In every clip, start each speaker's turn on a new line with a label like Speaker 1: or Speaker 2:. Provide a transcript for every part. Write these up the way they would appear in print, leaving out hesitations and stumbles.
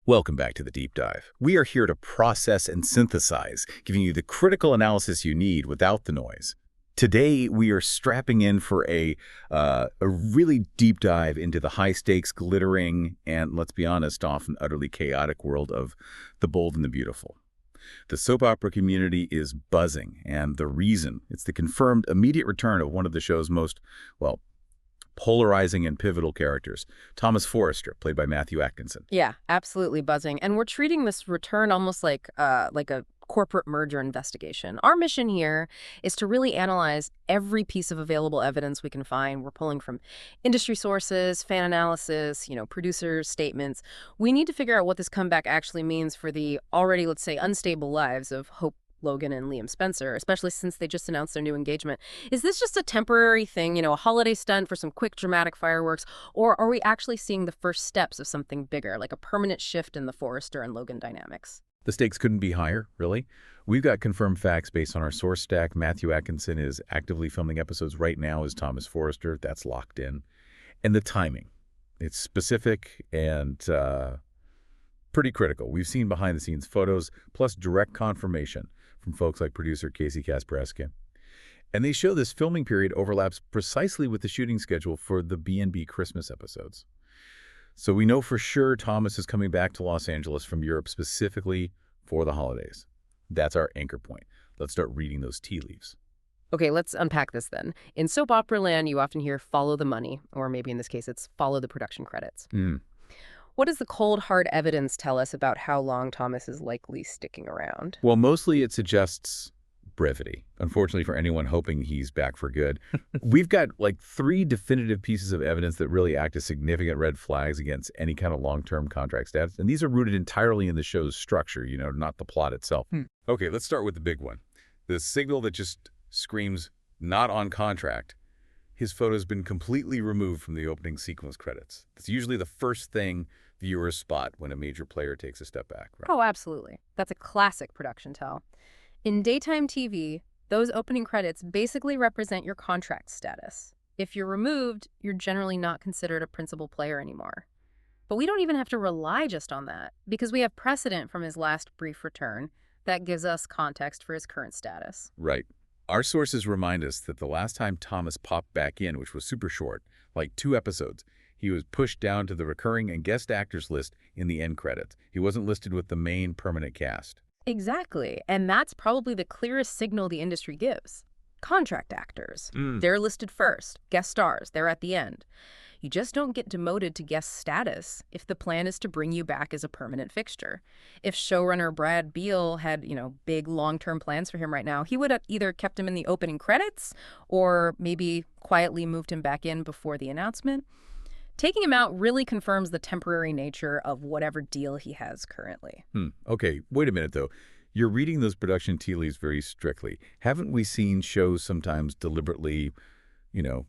Speaker 1: Welcome back to the Deep Dive. We are here to process and synthesize, giving you the critical analysis you need without the noise. Today, we are strapping in for a really deep dive into the high-stakes, glittering, and, let's be honest, often utterly chaotic world of The Bold and the Beautiful. The soap opera community is buzzing, and the reason, it's the confirmed immediate return of one of the show's most, well, polarizing and pivotal characters, Thomas Forrester, played by Matthew Atkinson.
Speaker 2: Yeah, absolutely buzzing. And we're treating this return almost like a corporate merger investigation. Our mission here is to really analyze every piece of available evidence we can find. We're pulling from industry sources, fan analysis, producers' statements. We need to figure out what this comeback actually means for the already, let's say, unstable lives of Hope, Logan, and Liam Spencer, especially since they just announced their new engagement. Is this just a temporary thing, a holiday stunt for some quick dramatic fireworks, or are we actually seeing the first steps of something bigger, like a permanent shift in the Forrester and Logan dynamics?
Speaker 1: The stakes couldn't be higher, really. We've got confirmed facts based on our source stack. Matthew Atkinson is actively filming episodes right now as Thomas Forrester. That's locked in. And the timing. It's specific and pretty critical. We've seen behind-the-scenes photos, plus direct confirmation from folks like producer Casey Kaspersky. And they show this filming period overlaps precisely with the shooting schedule for the B&B Christmas episodes. So we know for sure Thomas is coming back to Los Angeles from Europe specifically for the holidays. That's our anchor point. Let's start reading those tea leaves.
Speaker 2: Okay, let's unpack this then. In soap opera land, you often hear follow the money, or maybe in this case it's follow the production credits. What does the cold, hard evidence tell us about how long Thomas is likely sticking around?
Speaker 1: Well, mostly it suggests brevity, unfortunately for anyone hoping he's back for good. We've got like 3 definitive pieces of evidence that really act as significant red flags against any kind of long-term contract status. And these are rooted entirely in the show's structure, not the plot itself. Okay, let's start with the big one. The signal that just screams, not on contract. His photo's been completely removed from the opening sequence credits. That's usually the first thing viewers spot when a major player takes a step back. Right?
Speaker 2: Oh, absolutely. That's a classic production tell. In daytime TV, those opening credits basically represent your contract status. If you're removed, you're generally not considered a principal player anymore. But we don't even have to rely just on that, because we have precedent from his last brief return that gives us context for his current status.
Speaker 1: Right. Our sources remind us that the last time Thomas popped back in, which was super short, like 2 episodes, he was pushed down to the recurring and guest actors list in the end credits. He wasn't listed with the main permanent cast.
Speaker 2: Exactly. And that's probably the clearest signal the industry gives. Contract actors. They're listed first. Guest stars, they're at the end. You just don't get demoted to guest status if the plan is to bring you back as a permanent fixture. If showrunner Brad Beal had, big long-term plans for him right now, he would have either kept him in the opening credits or maybe quietly moved him back in before the announcement. Taking him out really confirms the temporary nature of whatever deal he has currently.
Speaker 1: Okay, wait a minute, though. You're reading those production tea leaves very strictly. Haven't we seen shows sometimes deliberately,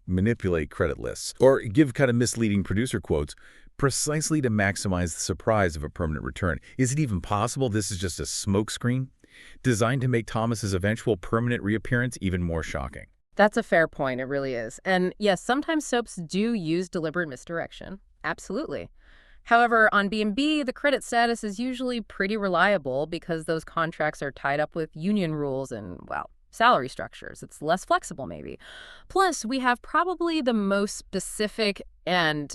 Speaker 1: manipulate credit lists or give kind of misleading producer quotes precisely to maximize the surprise of a permanent return? Is it even possible this is just a smokescreen designed to make Thomas's eventual permanent reappearance even more shocking?
Speaker 2: That's a fair point. It really is. And yes, sometimes soaps do use deliberate misdirection. Absolutely. However, on B&B, the credit status is usually pretty reliable because those contracts are tied up with union rules and, salary structures. It's less flexible, maybe. Plus, we have probably the most specific and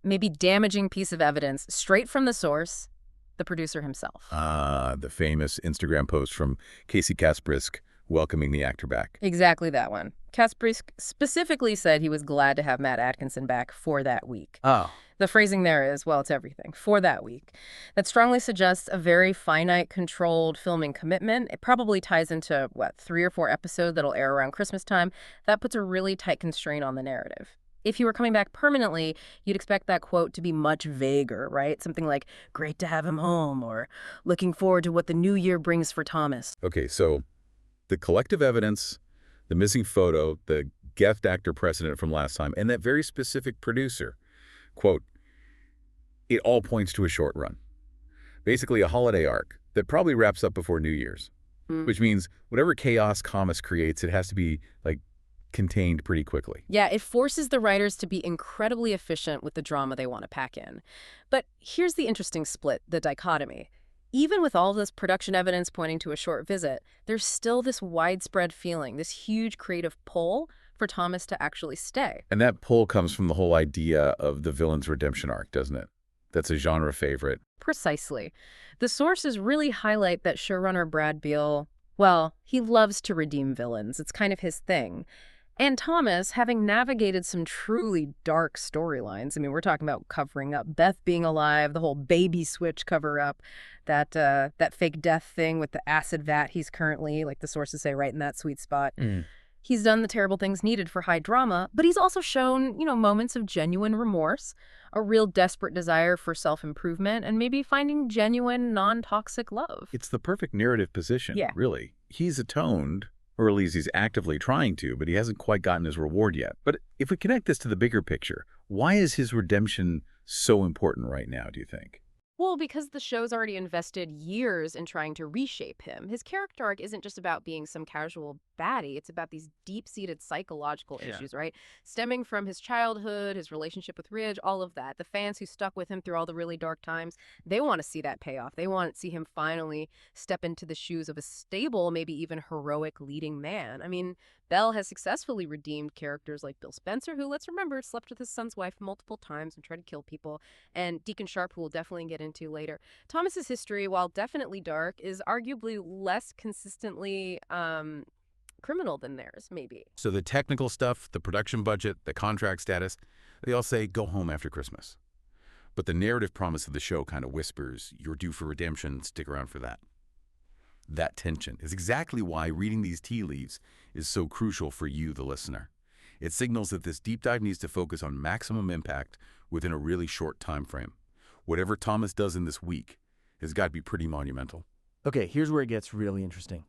Speaker 2: maybe damaging piece of evidence straight from the source, the producer himself.
Speaker 1: The famous Instagram post from Casey Kaspersky welcoming the actor back.
Speaker 2: Exactly that one. Kaspersky specifically said he was glad to have Matt Atkinson back for that week.
Speaker 1: Oh.
Speaker 2: The phrasing there is, it's everything, for that week. That strongly suggests a very finite, controlled filming commitment. It probably ties into, 3 or 4 episodes that'll air around Christmas time. That puts a really tight constraint on the narrative. If you were coming back permanently, you'd expect that quote to be much vaguer, right? Something like, great to have him home, or looking forward to what the new year brings for Thomas.
Speaker 1: Okay, so the collective evidence, the missing photo, the guest actor precedent from last time, and that very specific producer, quote, it all points to a short run. Basically a holiday arc that probably wraps up before New Year's, which means whatever chaos Thomas creates, it has to be, contained pretty quickly.
Speaker 2: Yeah, it forces the writers to be incredibly efficient with the drama they want to pack in. But here's the interesting split, the dichotomy. Even with all this production evidence pointing to a short visit, there's still this widespread feeling, this huge creative pull for Thomas to actually stay.
Speaker 1: And that pull comes from the whole idea of the villain's redemption arc, doesn't it? That's a genre favorite.
Speaker 2: Precisely. The sources really highlight that showrunner Brad Beal, well, he loves to redeem villains. It's kind of his thing. And Thomas, having navigated some truly dark storylines, I mean, we're talking about covering up Beth being alive, the whole baby switch cover-up, that fake death thing with the acid vat he's currently, like the sources say, right in that sweet spot. He's done the terrible things needed for high drama, but he's also shown, moments of genuine remorse, a real desperate desire for self-improvement, and maybe finding genuine, non-toxic love.
Speaker 1: It's the perfect narrative position,
Speaker 2: Yeah.
Speaker 1: really. He's atoned, or at least he's actively trying to, but he hasn't quite gotten his reward yet. But if we connect this to the bigger picture, why is his redemption so important right now, do you think?
Speaker 2: Well, because the show's already invested years in trying to reshape him. His character arc isn't just about being some casual baddie. It's about these deep-seated psychological issues, right? Stemming from his childhood, his relationship with Ridge, all of that. The fans who stuck with him through all the really dark times, they want to see that payoff. They want to see him finally step into the shoes of a stable, maybe even heroic leading man. I mean, Bell has successfully redeemed characters like Bill Spencer, who, let's remember, slept with his son's wife multiple times and tried to kill people, and Deacon Sharp, who we'll definitely get into later. Thomas's history, while definitely dark, is arguably less consistently criminal than theirs, maybe.
Speaker 1: So the technical stuff, the production budget, the contract status, they all say go home after Christmas. But the narrative promise of the show kind of whispers, you're due for redemption, stick around for that. That tension is exactly why reading these tea leaves is so crucial for you, the listener. It signals that this deep dive needs to focus on maximum impact within a really short time frame. Whatever Thomas does in this week has got to be pretty monumental.
Speaker 3: Okay, here's where it gets really interesting.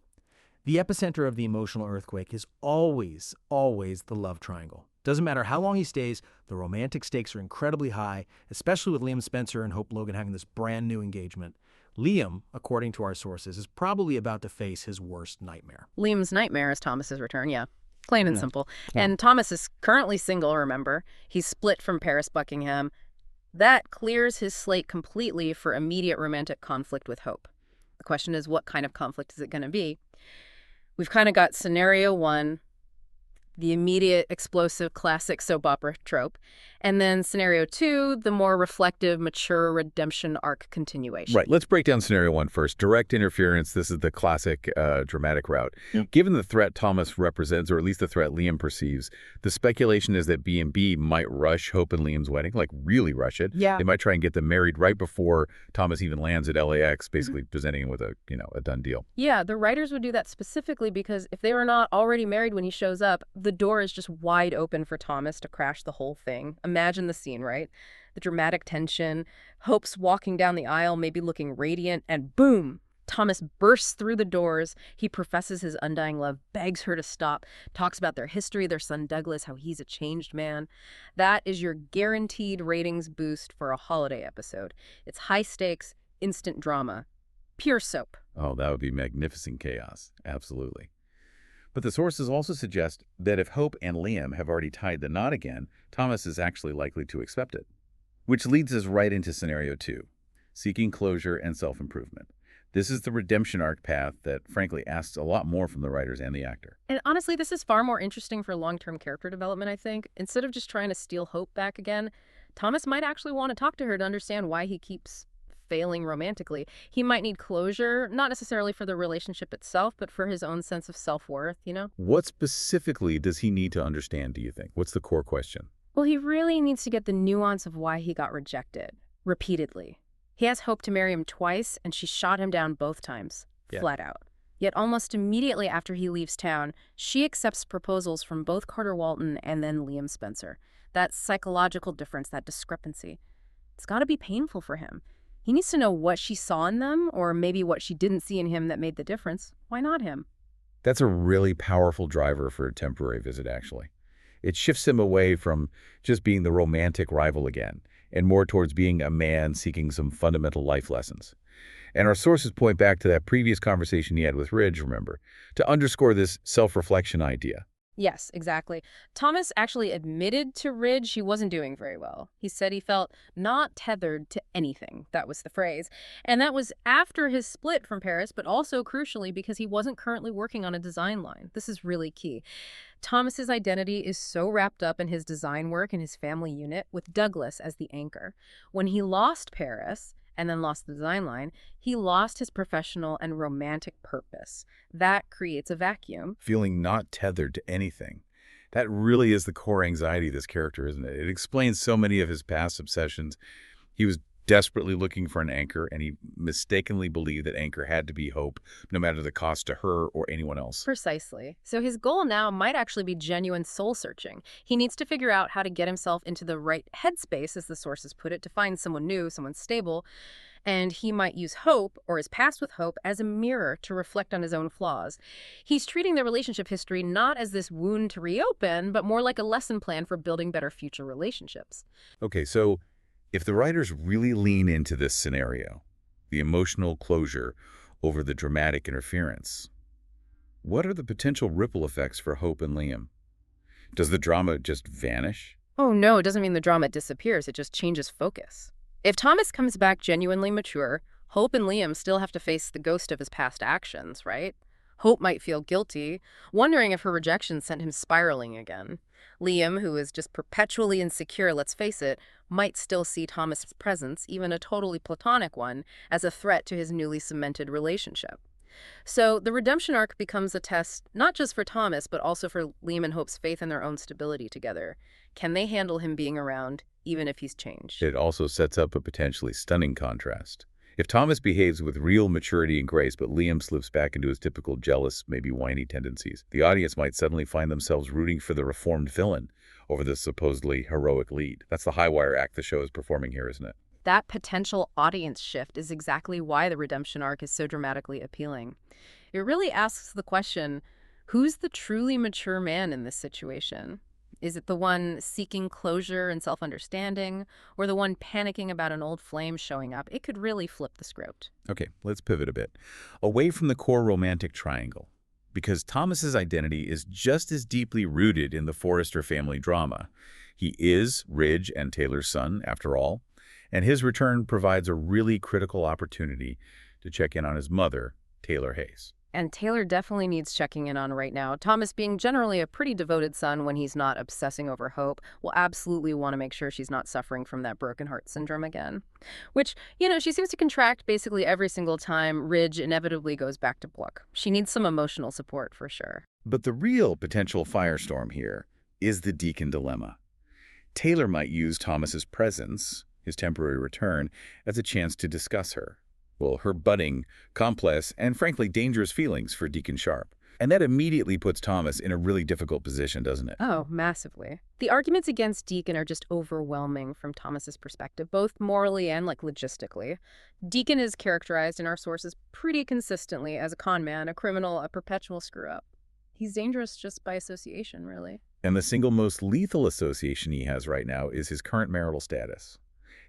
Speaker 3: The epicenter of the emotional earthquake is always, always the love triangle. Doesn't matter how long he stays, the romantic stakes are incredibly high, especially with Liam Spencer and Hope Logan having this brand new engagement. Liam, according to our sources, is probably about to face his worst nightmare.
Speaker 2: Liam's nightmare is Thomas's return, yeah. Plain and
Speaker 3: Yeah.
Speaker 2: simple.
Speaker 3: Yeah.
Speaker 2: And Thomas is currently single, remember. He's split from Paris Buckingham. That clears his slate completely for immediate romantic conflict with Hope. The question is, what kind of conflict is it going to be? We've kind of got scenario one, the immediate, explosive, classic soap opera trope. And then scenario two, the more reflective, mature redemption arc continuation.
Speaker 1: Right. Let's break down scenario one first. Direct interference. This is the classic dramatic route.
Speaker 3: Yep.
Speaker 1: Given the threat Thomas represents, or at least the threat Liam perceives, the speculation is that B&B might rush Hope and Liam's wedding, like really rush it.
Speaker 2: Yeah.
Speaker 1: They might try and get them married right before Thomas even lands at LAX, basically presenting him with a done deal.
Speaker 2: Yeah, the writers would do that specifically because if they were not already married when he shows up, the door is just wide open for Thomas to crash the whole thing. Imagine the scene, right? The dramatic tension, Hope's walking down the aisle, maybe looking radiant, and boom! Thomas bursts through the doors. He professes his undying love, begs her to stop, talks about their history, their son Douglas, how he's a changed man. That is your guaranteed ratings boost for a holiday episode. It's high stakes, instant drama. Pure soap.
Speaker 1: Oh, that would be magnificent chaos. Absolutely. But the sources also suggest that if Hope and Liam have already tied the knot again, Thomas is actually likely to accept it. Which leads us right into scenario two, seeking closure and self-improvement. This is the redemption arc path that, frankly, asks a lot more from the writers and the actor.
Speaker 2: And honestly, this is far more interesting for long-term character development, I think. Instead of just trying to steal Hope back again, Thomas might actually want to talk to her to understand why he keeps failing romantically. He might need closure, not necessarily for the relationship itself, but for his own sense of self-worth,
Speaker 1: What specifically does he need to understand, do you think? What's the core question?
Speaker 2: Well, he really needs to get the nuance of why he got rejected, repeatedly. He has Hope to marry him twice, and she shot him down both times,
Speaker 1: Yeah.
Speaker 2: flat out. Yet almost immediately after he leaves town, she accepts proposals from both Carter Walton and then Liam Spencer. That psychological difference, that discrepancy, it's got to be painful for him. He needs to know what she saw in them, or maybe what she didn't see in him that made the difference. Why not him?
Speaker 1: That's a really powerful driver for a temporary visit, actually. It shifts him away from just being the romantic rival again, and more towards being a man seeking some fundamental life lessons. And our sources point back to that previous conversation he had with Ridge, remember, to underscore this self-reflection idea.
Speaker 2: Yes, exactly. Thomas actually admitted to Ridge he wasn't doing very well. He said he felt not tethered to anything. That was the phrase. And that was after his split from Paris, but also crucially because he wasn't currently working on a design line. This is really key. Thomas's identity is so wrapped up in his design work and his family unit, with Douglas as the anchor. When he lost Paris and then lost the design line, he lost his professional and romantic purpose. That creates a vacuum.
Speaker 1: Feeling not tethered to anything. That really is the core anxiety of this character, isn't it? It explains so many of his past obsessions. He was desperately looking for an anchor, and he mistakenly believed that anchor had to be hope, no matter the cost to her or anyone else.
Speaker 2: Precisely. So his goal now might actually be genuine soul searching. He needs to figure out how to get himself into the right headspace, as the sources put it, to find someone new, someone stable. And he might use hope, or his past with hope, as a mirror to reflect on his own flaws. He's treating their relationship history not as this wound to reopen, but more like a lesson plan for building better future relationships.
Speaker 1: Okay, so if the writers really lean into this scenario, the emotional closure over the dramatic interference, what are the potential ripple effects for Hope and Liam? Does the drama just vanish?
Speaker 2: Oh no, it doesn't mean the drama disappears, it just changes focus. If Thomas comes back genuinely mature, Hope and Liam still have to face the ghost of his past actions, right? Hope might feel guilty, wondering if her rejection sent him spiraling again. Liam, who is just perpetually insecure, let's face it, might still see Thomas's presence, even a totally platonic one, as a threat to his newly cemented relationship. So the redemption arc becomes a test not just for Thomas, but also for Liam and Hope's faith in their own stability together. Can they handle him being around, even if he's changed?
Speaker 1: It also sets up a potentially stunning contrast. If Thomas behaves with real maturity and grace, but Liam slips back into his typical jealous, maybe whiny tendencies, the audience might suddenly find themselves rooting for the reformed villain over the supposedly heroic lead. That's the high-wire act the show is performing here, isn't it?
Speaker 2: That potential audience shift is exactly why the redemption arc is so dramatically appealing. It really asks the question, who's the truly mature man in this situation? Is it the one seeking closure and self-understanding, or the one panicking about an old flame showing up? It could really flip the script.
Speaker 1: Okay, let's pivot a bit. Away from the core romantic triangle, because Thomas's identity is just as deeply rooted in the Forrester family drama. He is Ridge and Taylor's son, after all, and his return provides a really critical opportunity to check in on his mother, Taylor Hayes.
Speaker 2: And Taylor definitely needs checking in on right now. Thomas, being generally a pretty devoted son when he's not obsessing over Hope, will absolutely want to make sure she's not suffering from that broken heart syndrome again. Which, she seems to contract basically every single time Ridge inevitably goes back to Brooke. She needs some emotional support for sure.
Speaker 1: But the real potential firestorm here is the Deacon dilemma. Taylor might use Thomas's presence, his temporary return, as a chance to discuss her. Well, her budding, complex, and frankly dangerous feelings for Deacon Sharp. And that immediately puts Thomas in a really difficult position, doesn't it?
Speaker 2: Oh, massively. The arguments against Deacon are just overwhelming from Thomas's perspective, both morally and logistically. Deacon is characterized in our sources pretty consistently as a con man, a criminal, a perpetual screw-up. He's dangerous just by association, really.
Speaker 1: And the single most lethal association he has right now is his current marital status.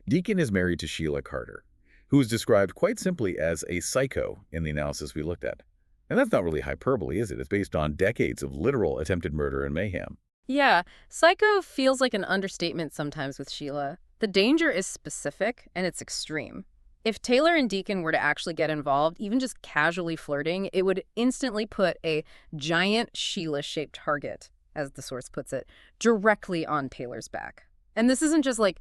Speaker 1: Deacon is married to Sheila Carter, who is described quite simply as a psycho in the analysis we looked at. And that's not really hyperbole, is it? It's based on decades of literal attempted murder and mayhem.
Speaker 2: Yeah, psycho feels like an understatement sometimes with Sheila. The danger is specific and it's extreme. If Taylor and Deacon were to actually get involved, even just casually flirting, it would instantly put a giant Sheila-shaped target, as the source puts it, directly on Taylor's back. And this isn't just like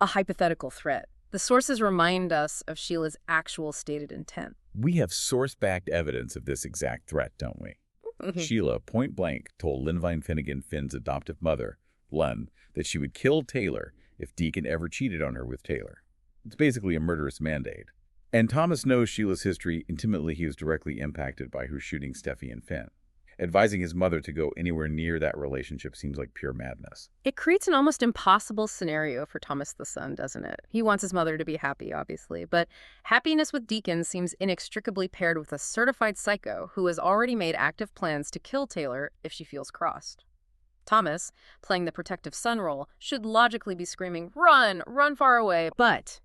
Speaker 2: a hypothetical threat. The sources remind us of Sheila's actual stated intent.
Speaker 1: We have source-backed evidence of this exact threat, don't we? Sheila, point-blank, told Linvine Finnegan, Finn's adoptive mother, Len, that she would kill Taylor if Deacon ever cheated on her with Taylor. It's basically a murderous mandate. And Thomas knows Sheila's history intimately. He was directly impacted by her shooting Steffi and Finn. Advising his mother to go anywhere near that relationship seems like pure madness.
Speaker 2: It creates an almost impossible scenario for Thomas the son, doesn't it? He wants his mother to be happy, obviously, but happiness with Deacon seems inextricably paired with a certified psycho who has already made active plans to kill Taylor if she feels crossed. Thomas, playing the protective son role, should logically be screaming, "Run! Run far away!" But,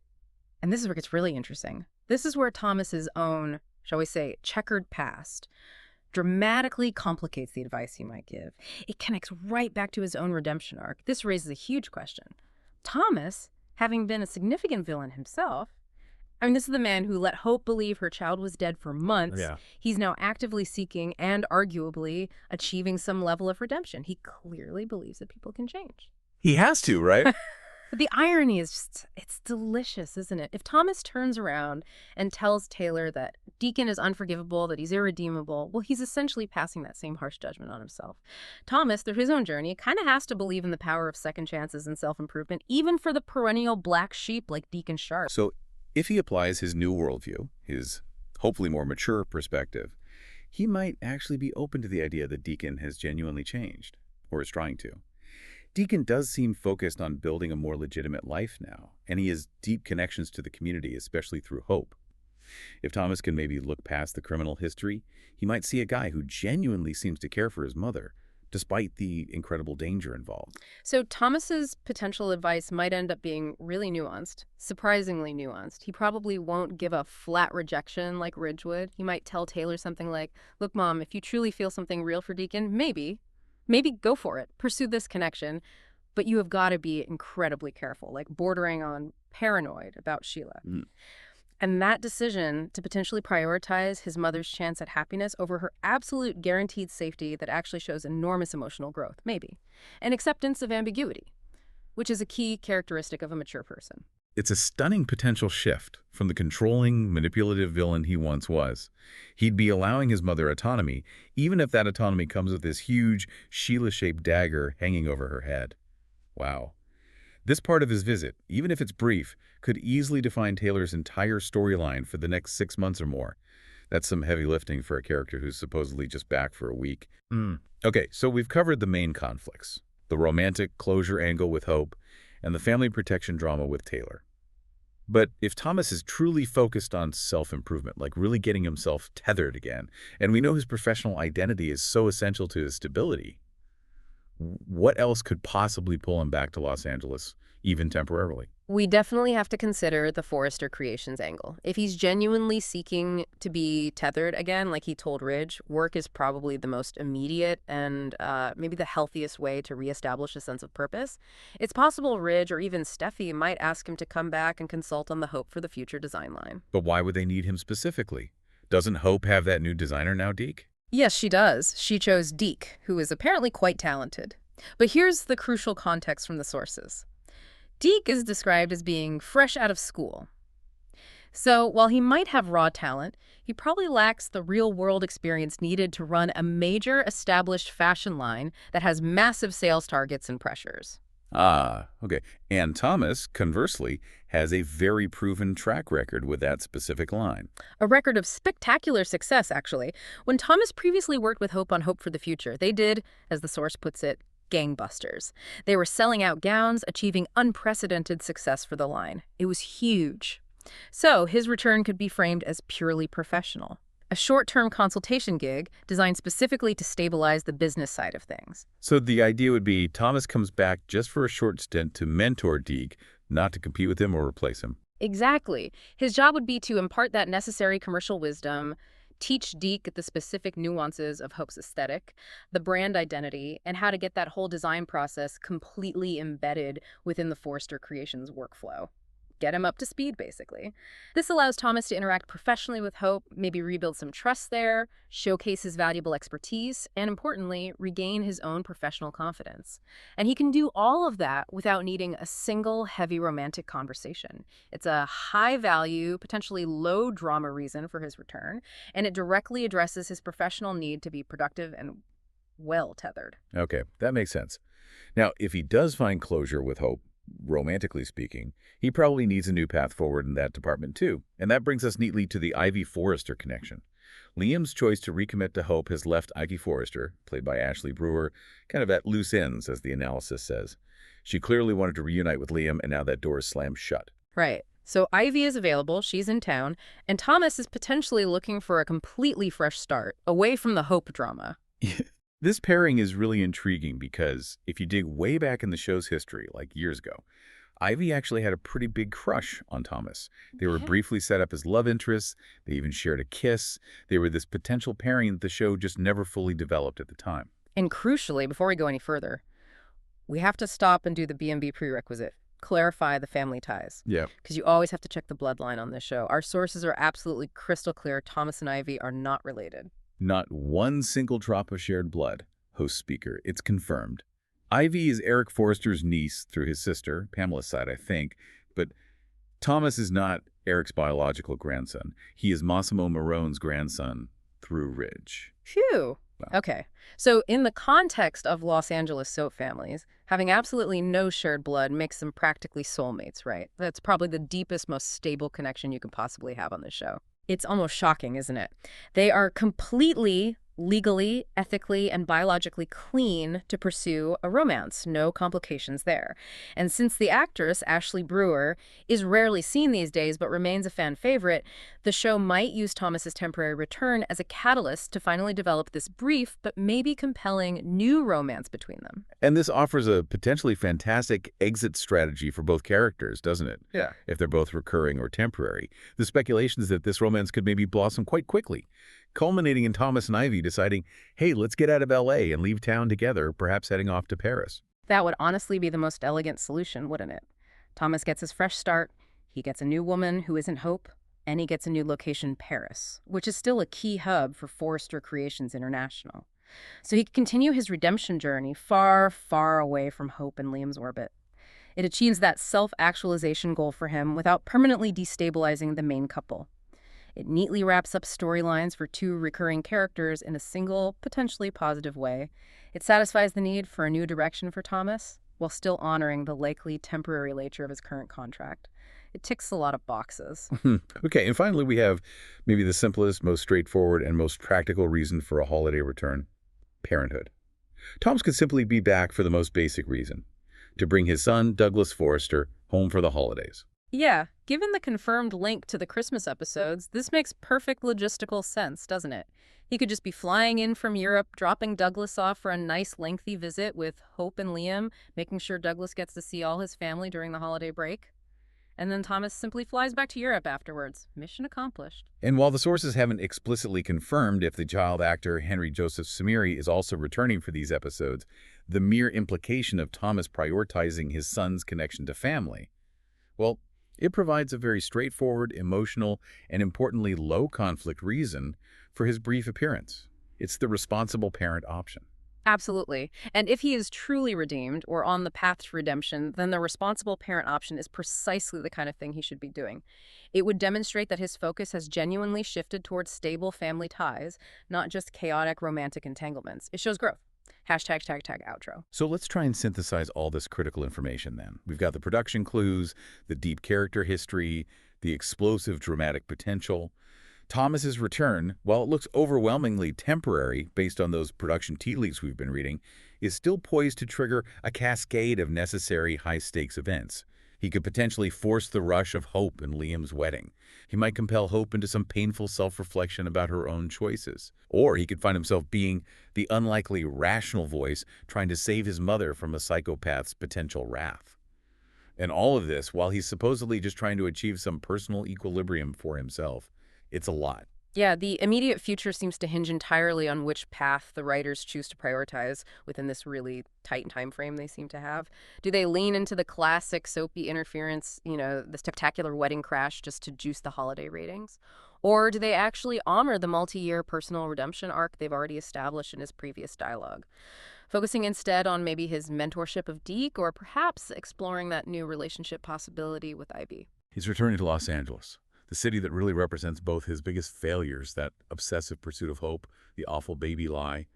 Speaker 2: and this is where it gets really interesting, this is where Thomas's own, shall we say, checkered past dramatically complicates the advice he might give. It connects right back to his own redemption arc. This raises a huge question. Thomas, having been a significant villain himself, this is the man who let Hope believe her child was dead for months.
Speaker 3: Yeah.
Speaker 2: He's now actively seeking and arguably achieving some level of redemption. He clearly believes that people can change.
Speaker 1: He has to, right?
Speaker 2: But the irony is just, it's delicious, isn't it? If Thomas turns around and tells Taylor that Deacon is unforgivable, that he's irredeemable, well, he's essentially passing that same harsh judgment on himself. Thomas, through his own journey, kind of has to believe in the power of second chances and self-improvement, even for the perennial black sheep like Deacon Sharp.
Speaker 1: So if he applies his new worldview, his hopefully more mature perspective, he might actually be open to the idea that Deacon has genuinely changed, or is trying to. Deacon does seem focused on building a more legitimate life now, and he has deep connections to the community, especially through Hope. If Thomas can maybe look past the criminal history, he might see a guy who genuinely seems to care for his mother, despite the incredible danger involved.
Speaker 2: So Thomas's potential advice might end up being really nuanced, surprisingly nuanced. He probably won't give a flat rejection like Ridge would. He might tell Taylor something like, look, Mom, if you truly feel something real for Deacon, maybe go for it. Pursue this connection. But you have got to be incredibly careful, like bordering on paranoid about Sheila. And that decision to potentially prioritize his mother's chance at happiness over her absolute guaranteed safety that actually shows enormous emotional growth, maybe. And acceptance of ambiguity, which is a key characteristic of a mature person.
Speaker 1: It's a stunning potential shift from the controlling, manipulative villain he once was. He'd be allowing his mother autonomy, even if that autonomy comes with this huge, Sheila-shaped dagger hanging over her head. Wow. This part of his visit, even if it's brief, could easily define Taylor's entire storyline for the next 6 months or more. That's some heavy lifting for a character who's supposedly just back for a week. Okay, so we've covered the main conflicts, the romantic closure angle with Hope, and the family protection drama with Taylor. But if Thomas is truly focused on self-improvement, like really getting himself tethered again, and we know his professional identity is so essential to his stability, what else could possibly pull him back to Los Angeles, even temporarily?
Speaker 2: We definitely have to consider the Forrester Creations angle. If he's genuinely seeking to be tethered again, like he told Ridge, work is probably the most immediate and maybe the healthiest way to reestablish a sense of purpose. It's possible Ridge or even Steffi might ask him to come back and consult on the Hope for the Future design line.
Speaker 1: But why would they need him specifically? Doesn't Hope have that new designer now, Deke?
Speaker 2: Yes, she does. She chose Deke, who is apparently quite talented. But here's the crucial context from the sources. Deke is described as being fresh out of school. So while he might have raw talent, he probably lacks the real-world experience needed to run a major established fashion line that has massive sales targets and pressures.
Speaker 1: Ah, okay. And Thomas, conversely, has a very proven track record with that specific line.
Speaker 2: A record of spectacular success, actually. When Thomas previously worked with Hope on Hope for the Future, they did, as the source puts it, gangbusters. They were selling out gowns, achieving unprecedented success for the line. It was huge. So his return could be framed as purely professional. A short-term consultation gig designed specifically to stabilize the business side of things.
Speaker 1: So the idea would be Thomas comes back just for a short stint to mentor Deke, not to compete with him or replace him.
Speaker 2: Exactly. His job would be to impart that necessary commercial wisdom, teach Deke the specific nuances of Hope's aesthetic, the brand identity, and how to get that whole design process completely embedded within the Forrester Creations workflow. Get him up to speed, basically. This allows Thomas to interact professionally with Hope, maybe rebuild some trust there, showcase his valuable expertise, and importantly, regain his own professional confidence. And he can do all of that without needing a single heavy romantic conversation. It's a high-value, potentially low-drama reason for his return, and it directly addresses his professional need to be productive and well-tethered.
Speaker 1: Okay, that makes sense. Now, if he does find closure with Hope, romantically speaking, he probably needs a new path forward in that department too. And that brings us neatly to the Ivy Forrester connection. Liam's choice to recommit to Hope has left Ivy Forrester, played by Ashley Brewer, kind of at loose ends, as the analysis says. She clearly wanted to reunite with Liam, and now that door is slammed shut.
Speaker 2: Right. So Ivy is available, she's in town, and Thomas is potentially looking for a completely fresh start, away from the Hope drama.
Speaker 1: This pairing is really intriguing because if you dig way back in the show's history, like years ago, Ivy actually had a pretty big crush on Thomas. They were
Speaker 2: Yeah.
Speaker 1: briefly set up as love interests. They even shared a kiss. They were this potential pairing that the show just never fully developed at the time.
Speaker 2: And crucially, before we go any further, we have to stop and do the B&B prerequisite. Clarify the family ties.
Speaker 1: Yeah.
Speaker 2: Because you always have to check the bloodline on this show. Our sources are absolutely crystal clear. Thomas and Ivy are not related.
Speaker 1: Not one single drop of shared blood, host speaker. It's confirmed. Ivy is Eric Forrester's niece through his sister, Pamela's side, I think, but Thomas is not Eric's biological grandson. He is Massimo Marone's grandson through Ridge.
Speaker 2: Phew.
Speaker 1: Wow.
Speaker 2: Okay. So in the context of Los Angeles soap families, having absolutely no shared blood makes them practically soulmates, right? That's probably the deepest, most stable connection you can possibly have on this show. It's almost shocking, isn't it? They are completely legally, ethically, and biologically clean to pursue a romance. No complications there. And since the actress, Ashley Brewer, is rarely seen these days but remains a fan favorite, the show might use Thomas's temporary return as a catalyst to finally develop this brief but maybe compelling new romance between them.
Speaker 1: And this offers a potentially fantastic exit strategy for both characters, doesn't it?
Speaker 3: Yeah.
Speaker 1: If they're both recurring or temporary. The speculation is that this romance could maybe blossom quite quickly, culminating in Thomas and Ivy deciding, hey, let's get out of L.A. and leave town together, perhaps heading off to Paris.
Speaker 2: That would honestly be the most elegant solution, wouldn't it? Thomas gets his fresh start, he gets a new woman who isn't Hope, and he gets a new location, Paris, which is still a key hub for Forrester Creations International. So he can continue his redemption journey far, far away from Hope and Liam's orbit. It achieves that self-actualization goal for him without permanently destabilizing the main couple. It neatly wraps up storylines for two recurring characters in a single, potentially positive way. It satisfies the need for a new direction for Thomas, while still honoring the likely temporary nature of his current contract. It ticks a lot of boxes.
Speaker 1: Okay, and finally we have maybe the simplest, most straightforward, and most practical reason for a holiday return: parenthood. Thomas could simply be back for the most basic reason: to bring his son, Douglas Forrester, home for the holidays.
Speaker 2: Yeah, given the confirmed link to the Christmas episodes, this makes perfect logistical sense, doesn't it? He could just be flying in from Europe, dropping Douglas off for a nice lengthy visit with Hope and Liam, making sure Douglas gets to see all his family during the holiday break. And then Thomas simply flies back to Europe afterwards. Mission accomplished.
Speaker 1: And while the sources haven't explicitly confirmed if the child actor Henry Joseph Samiri is also returning for these episodes, the mere implication of Thomas prioritizing his son's connection to family, well, it provides a very straightforward, emotional, and importantly low-conflict reason for his brief appearance. It's the responsible parent option.
Speaker 2: Absolutely. And if he is truly redeemed or on the path to redemption, then the responsible parent option is precisely the kind of thing he should be doing. It would demonstrate that his focus has genuinely shifted towards stable family ties, not just chaotic romantic entanglements. It shows growth. Hashtag tag tag outro.
Speaker 1: So let's try and synthesize all this critical information then. We've got the production clues, the deep character history, the explosive dramatic potential. Thomas's return, while it looks overwhelmingly temporary based on those production tea leaves we've been reading, is still poised to trigger a cascade of necessary high-stakes events. He could potentially force the rush of Hope in Liam's wedding. He might compel Hope into some painful self-reflection about her own choices. Or he could find himself being the unlikely rational voice trying to save his mother from a psychopath's potential wrath. And all of this while he's supposedly just trying to achieve some personal equilibrium for himself. It's a lot.
Speaker 2: Yeah, the immediate future seems to hinge entirely on which path the writers choose to prioritize within this really tight time frame they seem to have. Do they lean into the classic soapy interference, the spectacular wedding crash just to juice the holiday ratings? Or do they actually honor the multi-year personal redemption arc they've already established in his previous dialogue? Focusing instead on maybe his mentorship of Deke, or perhaps exploring that new relationship possibility with Ivy.
Speaker 1: He's returning to Los Angeles, the city that really represents both his biggest failures, that obsessive pursuit of hope, the awful baby lie,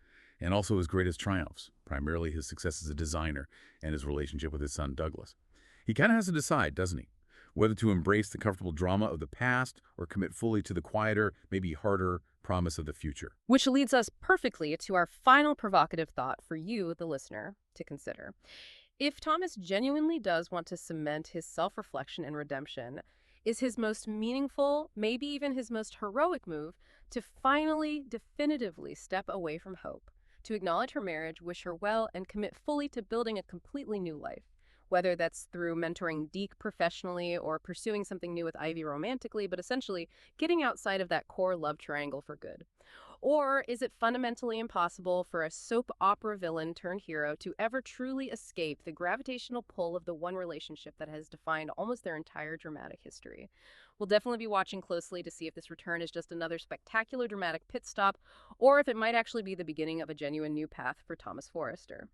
Speaker 1: and also his greatest triumphs, primarily his success as a designer and his relationship with his son Douglas. He kind of has to decide, doesn't he? Whether to embrace the comfortable drama of the past or commit fully to the quieter, maybe harder promise of the future.
Speaker 2: Which leads us perfectly to our final provocative thought for you, the listener, to consider. If Thomas genuinely does want to cement his self-reflection and redemption, is his most meaningful, maybe even his most heroic move to finally, definitively step away from Hope, to acknowledge her marriage, wish her well, and commit fully to building a completely new life? whether that's through mentoring Deke professionally or pursuing something new with Ivy romantically, but essentially getting outside of that core love triangle for good. Or is it fundamentally impossible for a soap opera villain turned hero to ever truly escape the gravitational pull of the one relationship that has defined almost their entire dramatic history? We'll definitely be watching closely to see if this return is just another spectacular dramatic pit stop, or if it might actually be the beginning of a genuine new path for Thomas Forrester.